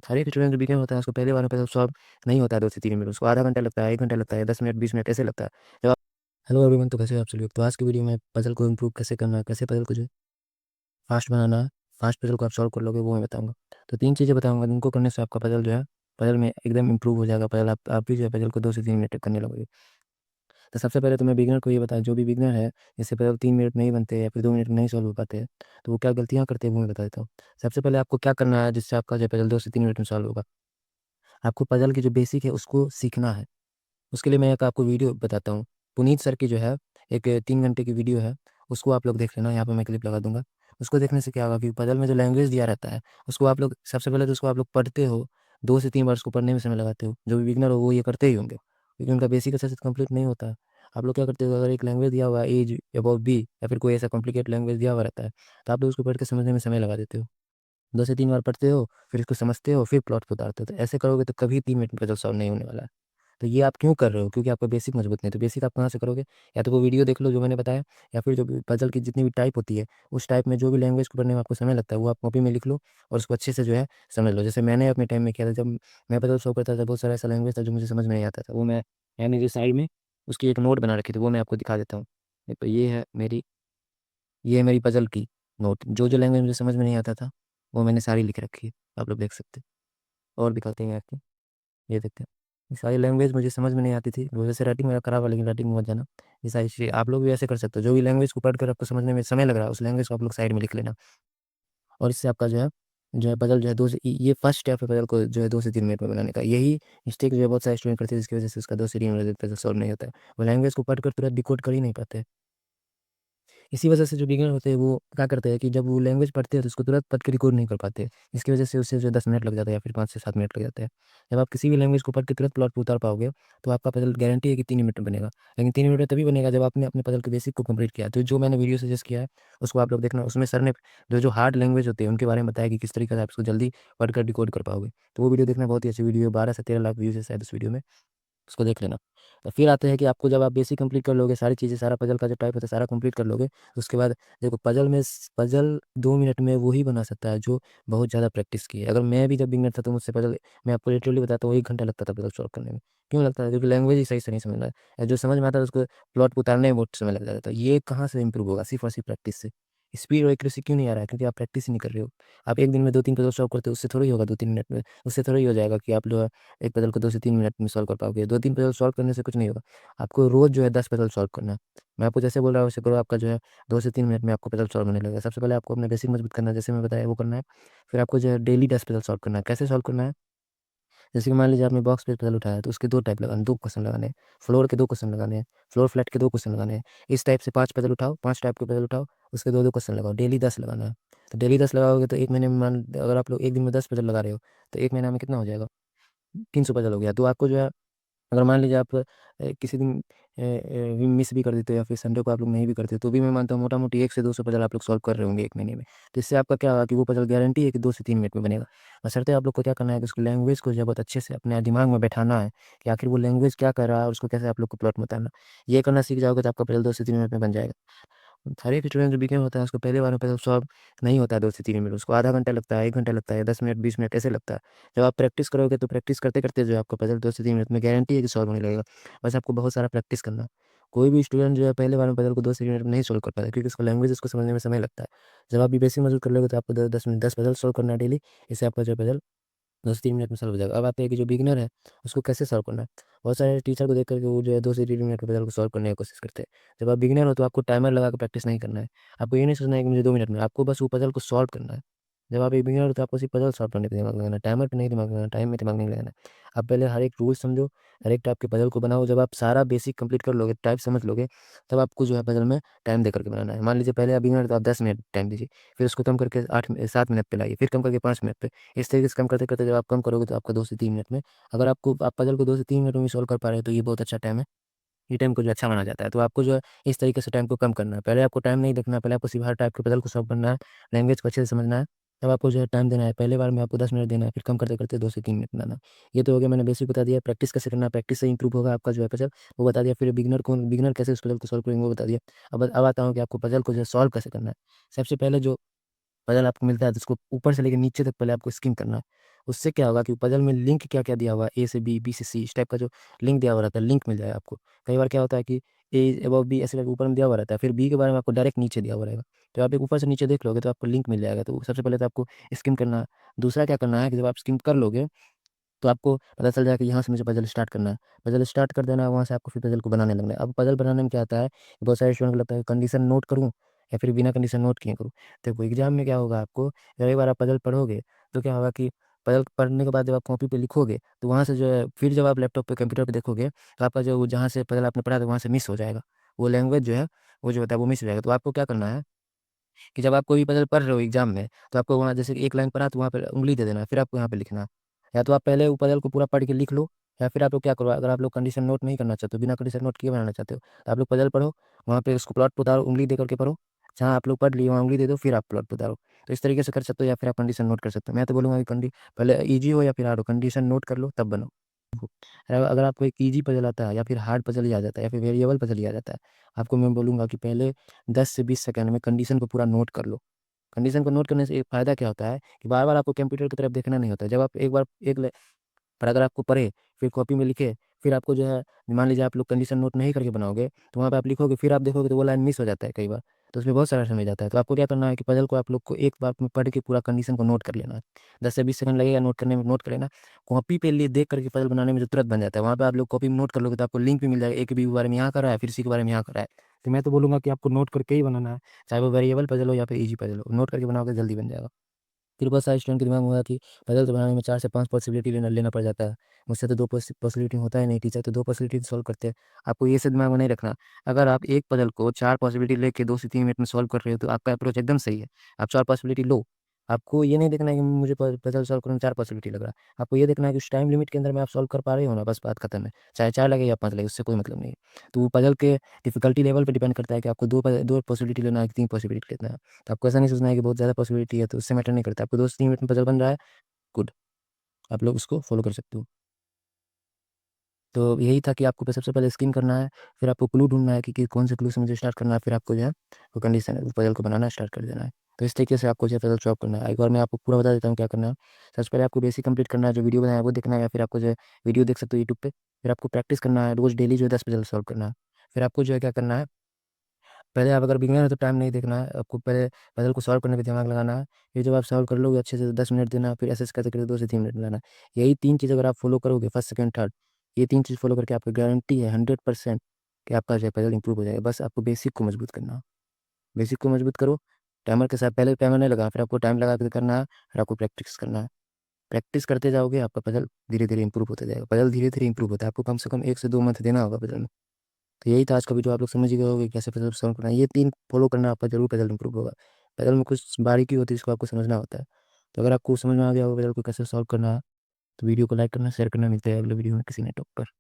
हर एक स्टूडेंट जो बिगिनर होता है उसको पहले बार में पजल सॉल्व नहीं होता है 2 से 3 मिनट, उसको आधा घंटा लगता है, 1 घंटा लगता है, 10 मिनट, 20 मिनट ऐसे लगता है। जब आप हेलो एवरीवन, तो कैसे हो आप सभी लोग? तो आज की वीडियो में पजल को इम्प्रूव कैसे करना है, कैसे पजल को जो है फास्ट बनाना है, फास्ट पजल को आप सॉल्व कर लोगे, वो मैं बताऊँगा। तो 3 चीज़ें बताऊँगा जिनको करने से आपका पजल जो है, पजल में एकदम इम्प्रूव हो जाएगा। पजल आप भी जो है पजल को 2 से 3 मिनट तक करने लगोगे। तो सबसे पहले तो मैं बिगिनर को ये बताऊँ, जो भी बिगिनर है, जिससे पजल 3 मिनट में नहीं बनते या फिर 2 मिनट में नहीं सॉल्व हो पाते हैं, तो वो क्या गलतियाँ करते हैं वो मैं बता देता हूँ। सबसे पहले आपको क्या करना है जिससे आपका जो है पजल 2 से 3 मिनट में सॉल्व होगा। आपको पजल की जो बेसिक है उसको सीखना है। उसके लिए मैं एक आपको वीडियो बताता हूँ। पुनीत सर की जो है एक 3 घंटे की वीडियो है, उसको आप लोग देख लेना, यहाँ पे मैं क्लिप लगा दूँगा। उसको देखने से क्या होगा कि पज़ल में जो लैंग्वेज दिया रहता है, उसको आप लोग सबसे पहले तो उसको आप लोग पढ़ते हो, 2 से 3 बार उसको पढ़ने में समय लगाते हो। जो भी बिगिनर हो वो ये करते ही होंगे, क्योंकि उनका बेसिक अच्छे से कंप्लीट नहीं होता है। आप लोग क्या करते हो, अगर एक लैंग्वेज दिया हुआ है एज अबव बी या फिर कोई ऐसा कॉम्प्लिकेटेड लैंग्वेज दिया हुआ रहता है, तो आप लोग उसको पढ़ के समझने में समय लगा देते हो। 2 से 3 बार पढ़ते हो, फिर इसको समझते हो, फिर प्लॉट पे उतारते हो। तो ऐसे करोगे तो कभी 3 मिनट में पज़ल सॉल्व नहीं होने वाला है। तो ये आप क्यों कर रहे हो? क्योंकि आपका बेसिक मजबूत नहीं है। तो बेसिक आप कहाँ से करोगे? या तो वो वीडियो देख लो जो मैंने बताया, या फिर जो भी पज़ल की जितनी भी टाइप होती है, उस टाइप में जो भी लैंग्वेज को पढ़ने में आपको समय लगता है, वो आप कॉपी में लिख लो और उसको अच्छे से जो है समझ लो। जैसे मैंने अपने टाइम में किया था, जब मैं पज़ल सॉल्व करता था, बहुत सारा ऐसा लैंग्वेज था जो मुझे समझ में नहीं आता था। वो मैं मेरी साइड में उसकी एक नोट बना रखी थी, वो मैं आपको दिखा देता हूँ। तो ये है मेरी पज़ल की नोट। जो लैंग्वेज मुझे समझ में नहीं आता था, वो मैंने सारी लिख रखी है। आप लोग देख सकते हैं। और दिखाते हैं आपको। ये देखते हैं। ये सारी लैंग्वेज मुझे समझ में नहीं आती थी। वैसे राइटिंग मेरा खराब है, लेकिन राइटिंग में मत जाना। ये सारी चीज़ें आप लोग भी ऐसे कर सकते हो। जो भी लैंग्वेज को पढ़कर आपको समझने में समय लग रहा है, उस लैंग्वेज को आप लोग साइड में लिख लेना। और इससे आपका जो है पज़ल जो है 2 से ये फर्स्ट स्टेप है पज़ल को जो है 2 से 3 मिनट में बनाने का। यही मिस्टेक जो है बहुत सारे स्टूडेंट करते हैं, जिसकी वजह से उसका 2 से 3 मिनट में पज़ल सॉल्व नहीं होता है। वो लैंग्वेज को पढ़कर तुरंत डिकोड कर ही नहीं पाते। इसी वजह से जो बिगिनर होते हैं वो क्या करते हैं कि जब वो लैंग्वेज पढ़ते हैं तो उसको तुरंत पढ़ के रिकॉर्ड नहीं कर पाते। इसकी वजह से उससे जो 10 मिनट लग जाता है या फिर 5 से 7 मिनट लग जाते हैं। जब आप किसी भी लैंग्वेज को पढ़ के तुरंत प्लॉट पे उतार पाओगे, तो आपका पज़ल गारंटी है कि 3 मिनट में बनेगा। लेकिन 3 मिनट में तभी बनेगा जब आपने अपने पज़ल के बेसिक को कंप्लीट किया है। तो जो मैंने वीडियो सजेस्ट किया है, उसको आप लोग देखना। उसमें सर ने जो हार्ड लैंग्वेज होती है उनके बारे में बताया कि किस तरीके से आप इसको जल्दी पढ़कर डिकोड कर पाओगे। तो वो वीडियो देखना, बहुत ही अच्छी वीडियो है। 12 से 13 लाख व्यूज़ है शायद उस वीडियो में। उसको देख लेना। तो फिर आते हैं कि आपको जब आप बेसिक कंप्लीट कर लोगे, सारी चीज़ें, सारा पज़ल का जो टाइप होता है सारा कंप्लीट कर लोगे, तो उसके बाद देखो पज़ल 2 मिनट में वो ही बना सकता है जो बहुत ज़्यादा प्रैक्टिस की है। अगर मैं भी जब बिगिनर था तो मुझसे पज़ल, मैं आपको लिटरली बताता हूँ, 1 घंटा लगता था पज़ल सॉल्व करने में। क्यों लगता था? क्योंकि लैंग्वेज ही सही से नहीं समझ में आया। जो समझ में आता है उसको प्लॉट पे उतारने में बहुत समय लग जाता था। ये कहाँ से इम्प्रूव होगा? सिर्फ़ और सिर्फ़ प्रैक्टिस से। स्पीड और एक्यूरेसी क्यों नहीं आ रहा है? क्योंकि आप प्रैक्टिस ही नहीं कर रहे हो। आप 1 दिन में 2-3 पज़ल सॉल्व करते हो, उससे थोड़ी होगा 2-3 मिनट में। उससे थोड़ा ही हो जाएगा कि आप जो है एक पज़ल को 2 से 3 मिनट में सॉल्व कर पाओगे। 2-3 पज़ल सॉल्व करने से कुछ नहीं होगा। आपको रोज़ जो है 10 पज़ल सॉल्व करना है। मैं आपको जैसे बोल रहा हूँ वैसे करो, आपका जो है 2 से 3 मिनट में आपको पज़ल सॉल्व होने लगेगा। सबसे पहले आपको अपना बेसिक मजबूत करना है, जैसे मैं बताया वो करना है। फिर आपको जो है डेली 10 पज़ल सॉल्व करना है। कैसे सॉल्व करना है? जैसे कि मान लीजिए आपने बॉक्स पे पज़ल उठाया तो उसके 2 टाइप लगाने, 2 क्वेश्चन लगाने हैं। फ्लोर के 2 क्वेश्चन लगाने हैं, फ्लोर फ्लैट के 2 क्वेश्चन लगाने हैं। इस टाइप से 5 पज़ल उठाओ, 5 टाइप के पज़ल उठाओ, उसके 2-2 क्वेश्चन लगाओ। डेली 10 लगाना है। तो डेली 10 लगाओगे तो 1 महीने में अगर आप लोग 1 दिन में 10 पज़ल लगा रहे हो, तो 1 महीना में कितना हो जाएगा? 300 पज़ल हो गया। तो आपको जो है, अगर मान लीजिए आप किसी दिन मिस भी कर देते हो या फिर संडे को आप लोग नहीं भी करते, तो भी मैं मानता हूँ मोटा-मोटी 1 से 200 पज़ल आप लोग सॉल्व कर रहे होंगे 1 महीने में। तो इससे आपका क्या होगा कि वो पज़ल गारंटी है कि 2 से 3 मिनट में बनेगा। बशर्ते आप लोग को क्या करना है कि उसकी लैंग्वेज को जो है बहुत अच्छे से अपने दिमाग में बैठाना है कि आखिर वो लैंग्वेज क्या कर रहा है और उसको कैसे आप लोग को प्लॉट में उतारना है। ये करना सीख जाओगे तो आपका पज़ल 2 से 3 मिनट में बन जाएगा। हर एक स्टूडेंट जो बिगिनर होता है उसको पहले बार में पज़ल सॉल्व नहीं होता है 2 से 3 मिनट, उसको आधा घंटा लगता है, 1 घंटा लगता है, 10 मिनट, 20 मिनट ऐसे लगता है। जब आप प्रैक्टिस करोगे तो प्रैक्टिस करते-करते जो है आपका पज़ल 2 से 3 मिनट में गारंटी है कि सॉल्व होने लगेगा। बस आपको बहुत सारा प्रैक्टिस करना है। कोई भी स्टूडेंट जो है पहले बार में पज़ल को 2 से 3 मिनट में नहीं सॉल्व कर पाता, क्योंकि उसको लैंग्वेज उसको समझने में समय लगता है। जब आप ये बेसिक मज़बूत कर लोगे तो आपको द 10 मिनट 10 पज़ल सॉल्व करना है डेली, इससे आपका जो है पज़ल 2 से 3 मिनट में सॉल्व हो जाएगा। अब आते हैं कि जो बिगिनर है, उसको कैसे सॉल्व करना है। बहुत सारे टीचर को देख कर के वो जो है 2 से 3 मिनट में पज़ल को सॉल्व करने की कोशिश करते हैं। जब आप बिगिनर हो तो आपको टाइमर लगा के प्रैक्टिस नहीं करना है। आपको ये नहीं सोचना है कि मुझे 2 मिनट में, आपको बस वो पज़ल को सॉल्व करना है। जब आप एक बिगिनर हो तो आपको सिर्फ पज़ल सॉल्व करने पे दिमाग लगाना है, टाइमर पे नहीं दिमाग लगाना, टाइम में दिमाग नहीं लगाना है। आप पहले हर एक रूल समझो, हर एक टाइप के पज़ल को बनाओ। जब आप सारा बेसिक कंप्लीट कर लोगे, टाइप समझ लोगे, तब आपको जो है पज़ल में टाइम देकर के बनाना है। मान लीजिए पहले आप बिगिनर हो तो आप 10 मिनट टाइम दीजिए, फिर उसको कम करके 7 मिनट पे लाइए, फिर कम करके 5 मिनट पे। इस तरीके से कम करते-करते जब आप कम करोगे तो आपका 2 से 3 मिनट में, अगर आप पज़ल को 2 से 3 मिनट में भी सॉल्व कर पा रहे हो तो ये बहुत अच्छा टाइम है। ये टाइम को जो अच्छा माना जाता है। तो आपको जो है इस तरीके से टाइम को कम करना है। पहले आपको टाइम नहीं देखना है, पहले आपको सिर्फ हर टाइप के पज़ल को सॉल्व करना है, लैंग्वेज को अच्छे से समझना है। तब आपको जो है टाइम देना है। पहले बार में आपको 10 मिनट देना है, फिर कम करते-करते 2 से 3 मिनट बनाना है। ये तो हो गया, मैंने बेसिक बता दिया। प्रैक्टिस कैसे करना है, प्रैक्टिस से इंप्रूव होगा आपका जो है पज़ल, वो बता दिया। फिर बिगिनर कैसे उस पज़ल को सॉल्व करेंगे वो बता दिया। अब आता हूँ कि आपको पज़ल को जो है सॉल्व कैसे करना है। सबसे पहले जो पजल आपको मिलता है तो उसको ऊपर से लेकर नीचे तक पहले आपको स्किम करना है। उससे क्या होगा कि पजल में लिंक क्या-क्या दिया हुआ है, ए से बी, बी से सी, इस टाइप का जो लिंक दिया हुआ रहता है, लिंक मिल जाएगा आपको। कई बार क्या होता है कि ए इज़ अबव बी ऐसे करके ऊपर में दिया हुआ रहता है, फिर बी के बारे में आपको डायरेक्ट नीचे दिया हुआ रहेगा। तो आप एक ऊपर से नीचे देख लोगे तो आपको लिंक मिल जाएगा, तो सबसे पहले तो आपको स्किम करना है। दूसरा क्या करना है कि जब आप स्किम कर लोगे तो आपको पता चल जाएगा कि यहाँ से मुझे पज़ल स्टार्ट करना है। पज़ल स्टार्ट कर देना है, वहाँ से आपको फिर पज़ल को बनाने लगना है। अब पज़ल बनाने में क्या आता है, बहुत सारे स्टूडेंट को लगता है कंडीशन नोट करूँ या फिर बिना कंडीशन नोट किए करूँ। देखो एग्ज़ाम में क्या होगा आपको, जब एक बार आप पज़ल पढ़ोगे, तो क्या होगा कि पज़ल पढ़ने के बाद जब आप कॉपी पे लिखोगे, तो वहाँ से जो है फिर जब आप लैपटॉप पे, कंप्यूटर पे देखोगे, तो आपका जो जहाँ से पज़ल आपने पढ़ा था, वहाँ से मिस हो जाएगा। वो लैंग्वेज जो है, वो जो होता है वो मिस हो जाएगा। तो आपको क्या करना है कि जब आप कोई भी पज़ल पढ़ रहे हो एग्ज़ाम में, तो आपको वहाँ जैसे कि एक लाइन पढ़ा तो वहाँ पे उँगली दे देना है, फिर आपको यहाँ पे लिखना है। या तो आप पहले वो पज़ल को पूरा पढ़ के लिख लो, या फिर आप लोग क्या करो, अगर आप लोग कंडीशन नोट नहीं करना चाहते हो, बिना कंडीशन नोट किए बनाना चाहते हो, तो आप लोग पज़ल पढ़ो, वहाँ पे उसको प्लॉट पे उतारो, उँगली दे करके पढ़ो। जहाँ आप लोग पढ़ लिए वहाँ उँगली दे दो, फिर आप प्लॉट पे उतारो। तो इस तरीके से कर सकते हो, या फिर आप कंडीशन नोट कर सकते हो। मैं तो बोलूँगा कि पहले ईज़ी हो या फिर हार्ड हो, कंडीशन नोट कर लो तब बनाओ। अगर आपको एक ईज़ी पज़ल आता है या फिर हार्ड पज़ल ही आ जाता है या फिर वेरिएबल पज़ल ही आ जाता है, आपको मैं बोलूँगा कि पहले 10 से 20 सेकंड में कंडीशन को पूरा नोट कर लो। कंडीशन को नोट करने से एक फ़ायदा क्या होता है कि बार-बार आपको कंप्यूटर की तरफ देखना नहीं होता है। जब आप एक बार एक ल पर अगर आपको पढ़े, फिर कॉपी में लिखे, फिर आपको जो है मान लीजिए आप लोग कंडीशन नोट नहीं करके बनाओगे, तो वहाँ पे आप लिखोगे, फिर आप देखोगे तो वो लाइन मिस हो जाता है कई बार। तो उसमें बहुत सारा समय जाता है। तो आपको क्या करना है कि पज़ल को आप लोग को एक बार में पढ़ के पूरा कंडीशन को नोट कर लेना है। 10 से 20 सेकंड लगेगा नोट करने में, नोट कर लेना। कॉपी पे लिए देख करके पज़ल बनाने में जो तुरंत बन जाता है, वहाँ पे आप लोग कॉपी में नोट कर लोगे तो आपको लिंक भी मिल जाएगा। ए के बी के बारे में यहाँ कर रहा है, फिर सी के बारे में यहाँ कर रहा है। तो मैं तो बोलूँगा कि आपको नोट करके ही बनाना है, चाहे वो वेरिएबल पज़ल हो या फिर ईज़ी पज़ल हो। नोट करके बनाओगे जल्दी बन जाएगा। फिर बहुत सारे स्टूडेंट के दिमाग में होगा कि पज़ल तो बनाने में 4 से 5 पॉसिबिलिटी लेना लेना पड़ जाता है। मुझसे तो 2 पॉसिबिलिटी होता ही नहीं, टीचर तो 2 पॉसिबिलिटी सॉल्व करते हैं। आपको ये सब दिमाग में नहीं रखना। अगर आप एक पज़ल को 4 पॉसिबिलिटी लेके 2 से 3 मिनट में सॉल्व कर रहे हो, तो आपका अप्रोच एकदम सही है। आप 4 पॉसिबिलिटी लो। आपको ये नहीं देखना है कि मुझे पज़ल सॉल्व करने में 4 पॉसिबिलिटी लग रहा है। आपको ये देखना है कि उस टाइम लिमिट के अंदर में आप सॉल्व कर पा रहे हो ना, बस बात खत्म है। चाहे 4 लगे या 5 लगे, उससे कोई मतलब नहीं है। तो वो पज़ल के डिफ़िकल्टी लेवल पे डिपेंड करता है कि आपको 2 पॉसिबिलिटी लेना है कि 3 पॉसिबिलिटी लेना है। तो आपको ऐसा नहीं सोचना है कि बहुत ज़्यादा पॉसिबिलिटी है तो उससे मैटर नहीं करता। आपको 2 से 3 मिनट में पज़ल बन रहा है, गुड, आप लोग उसको फ़ॉलो कर सकते हो। तो यही था कि आपको सबसे पहले स्किम करना है, फिर आपको क्लू ढूँढना है कि कौन से क्लू से मुझे स्टार्ट करना है, फिर आपको जो है वो कंडीशन पज़ल को बनाना स्टार्ट कर देना है। तो इस तरीके से आपको जो है पज़ल सॉल्व करना है। एक बार मैं आपको पूरा बता देता हूँ क्या करना है। सबसे पहले आपको बेसिक कंप्लीट करना है, जो वीडियो बनाया है वो देखना है, या फिर आपको जो है वीडियो देख सकते हो यूट्यूब पे। फिर आपको प्रैक्टिस करना है, रोज़ डेली जो है 10 पज़ल सॉल्व करना है। फिर आपको जो है क्या करना है, पहले आप अगर बिगिनर हो तो टाइम नहीं देखना है, आपको पहले पज़ल को सॉल्व करने पे दिमाग लगाना है। ये जब आप सॉल्व कर लोगे अच्छे से 10 मिनट देना, फिर ऐसे-ऐसे करते-करते 2 से 3 मिनट लगाना है। यही 3 चीज़ अगर आप फ़ॉलो करोगे फर्स्ट, सेकंड, थर्ड, ये 3 चीज़ फ़ॉलो करके आपको गारंटी है 100% कि आपका जो है पज़ल इंप्रूव हो जाएगा। बस आपको बेसिक को मजबूत करना है। बेसिक को मजबूत करो, टाइमर के साथ पहले टाइमर नहीं लगाना, फिर आपको टाइम लगा के करना है, फिर आपको प्रैक्टिस करना है। प्रैक्टिस करते जाओगे, आपका पज़ल धीरे-धीरे इंप्रूव होता जाएगा। पज़ल धीरे-धीरे इंप्रूव होता है, आपको कम से कम 1 से 2 मंथ देना होगा पज़ल में। तो यही था आज का वीडियो, आप लोग समझ ही गए होंगे कैसे पज़ल सॉल्व करना है। ये 3 फ़ॉलो करना, आपका ज़रूर पज़ल इंप्रूव होगा। पज़ल में कुछ बारीकी होती है, जिसको आपको समझना होता है। तो अगर आपको समझ में आ गया होगा पज़ल को कैसे सॉल्व करना है, तो वीडियो को लाइक करना, शेयर करना। मिलते हैं अगले वीडियो में किसी नए टॉपिक पर।